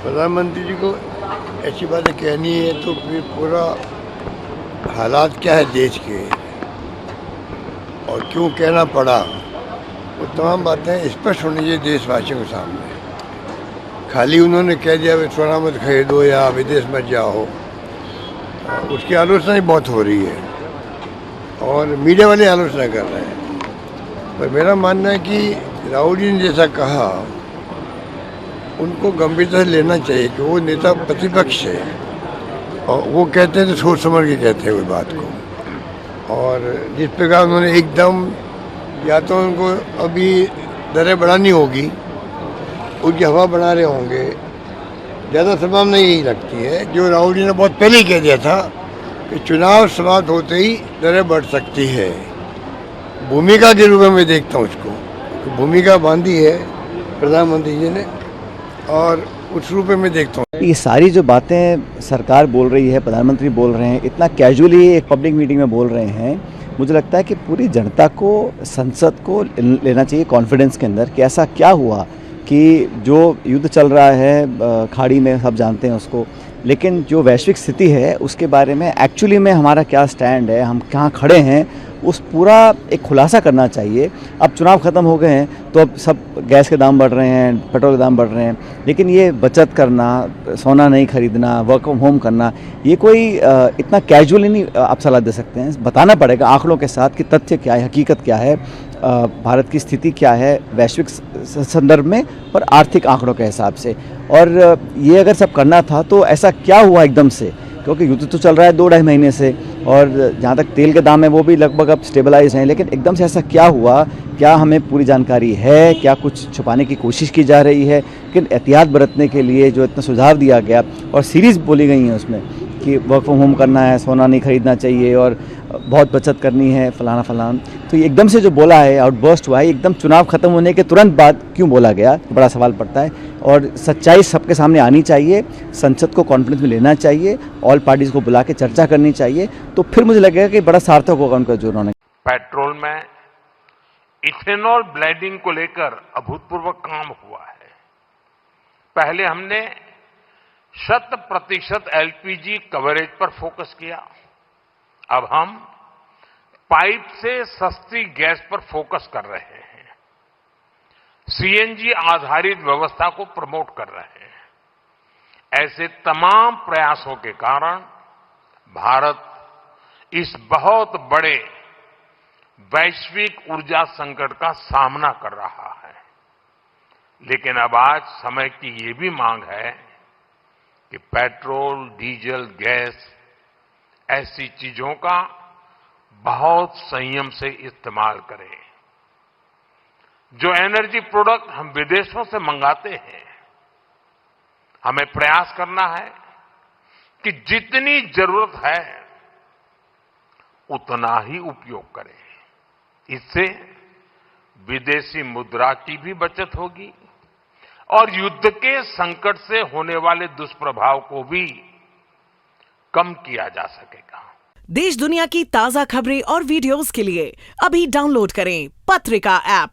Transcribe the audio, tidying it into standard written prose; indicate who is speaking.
Speaker 1: प्रधानमंत्री जी को ऐसी बातें कहनी है तो फिर पूरा हालात क्या है देश के और क्यों कहना पड़ा, वो तमाम बातें स्पष्ट होनी चाहिए देशवासियों के सामने। खाली उन्होंने कह दिया वे सोना मत खरीदो या विदेश मत जाओ, उसकी आलोचना ही बहुत हो रही है और मीडिया वाले आलोचना कर रहे हैं। पर मेरा मानना है कि राहुल जी ने जैसा कहा उनको गंभीरता से लेना चाहिए कि वो नेता प्रतिपक्ष है और वो कहते हैं तो सोच समझ के कहते हैं कोई बात को। और जिस प्रकार उन्होंने एकदम, या तो उनको अभी दरें बढ़ानी होगी, उनकी हवा बना रहे होंगे, ज़्यादा संभावना यही लगती है जो राहुल जी ने बहुत पहले ही कह दिया था कि चुनाव समाप्त होते ही दरें बढ़ सकती है। भूमिका के रूप में मैं देखता हूँ उसको, तो भूमिका बांधी है प्रधानमंत्री जी ने और उस रूप में मैं देखता हूँ।
Speaker 2: ये सारी जो बातें सरकार बोल रही है, प्रधानमंत्री बोल रहे हैं, इतना कैजुअली एक पब्लिक मीटिंग में बोल रहे हैं, मुझे लगता है कि पूरी जनता को, संसद को लेना चाहिए कॉन्फिडेंस के अंदर कि ऐसा क्या हुआ कि जो युद्ध चल रहा है खाड़ी में, सब जानते हैं उसको, लेकिन जो वैश्विक स्थिति है उसके बारे में एक्चुअली में हमारा क्या स्टैंड है, हम कहाँ खड़े हैं, उस पूरा एक खुलासा करना चाहिए। अब चुनाव ख़त्म हो गए हैं तो अब सब गैस के दाम बढ़ रहे हैं, पेट्रोल के दाम बढ़ रहे हैं, लेकिन ये बचत करना, सोना नहीं खरीदना, वर्क फ्रॉम होम करना, ये कोई इतना कैजुअली नहीं आप सलाह दे सकते हैं। बताना पड़ेगा आंकड़ों के साथ कि तथ्य क्या है, हकीकत क्या है, भारत की स्थिति क्या है वैश्विक संदर्भ में और आर्थिक आंकड़ों के हिसाब से। और ये अगर सब करना था तो ऐसा क्या हुआ एकदम से, क्योंकि युद्ध तो चल रहा है 2-2.5 महीने से और जहाँ तक तेल के दाम है वो भी लगभग अब स्टेबलाइज हैं, लेकिन एकदम से ऐसा क्या हुआ, क्या हमें पूरी जानकारी है, क्या कुछ छुपाने की कोशिश की जा रही है? लेकिन एहतियात बरतने के लिए जो इतना सुझाव दिया गया और सीरीज़ बोली गई हैं उसमें कि वर्क फ्रॉम होम करना है, सोना नहीं खरीदना चाहिए और बहुत बचत करनी है, फलाना फलाना, तो ये एकदम से जो बोला है, आउटबर्स्ट हुआ है, एकदम चुनाव खत्म होने के तुरंत बाद क्यों बोला गया, बड़ा सवाल पड़ता है। और सच्चाई सबके सामने आनी चाहिए, संसद को कॉन्फ्रेंस में लेना चाहिए, ऑल पार्टीज को बुला के चर्चा करनी चाहिए, तो फिर मुझे लगेगा कि बड़ा सार्थक होगा उनका जो उन्होंने।
Speaker 3: पेट्रोल में इथेनॉल ब्लेंडिंग को लेकर अभूतपूर्व काम हुआ है। पहले हमने 100% एलपीजी कवरेज पर फोकस किया, अब हम पाइप से सस्ती गैस पर फोकस कर रहे हैं, सीएनजी आधारित व्यवस्था को प्रमोट कर रहे हैं। ऐसे तमाम प्रयासों के कारण भारत इस बहुत बड़े वैश्विक ऊर्जा संकट का सामना कर रहा है। लेकिन अब आज समय की ये भी मांग है कि पेट्रोल, डीजल, गैस ऐसी चीजों का बहुत संयम से इस्तेमाल करें। जो एनर्जी प्रोडक्ट हम विदेशों से मंगाते हैं, हमें प्रयास करना है कि जितनी जरूरत है उतना ही उपयोग करें। इससे विदेशी मुद्रा की भी बचत होगी और युद्ध के संकट से होने वाले दुष्प्रभाव को भी कम किया जा सकेगा।
Speaker 4: देश दुनिया की ताजा खबरें और वीडियोस के लिए अभी डाउनलोड करें पत्रिका ऐप।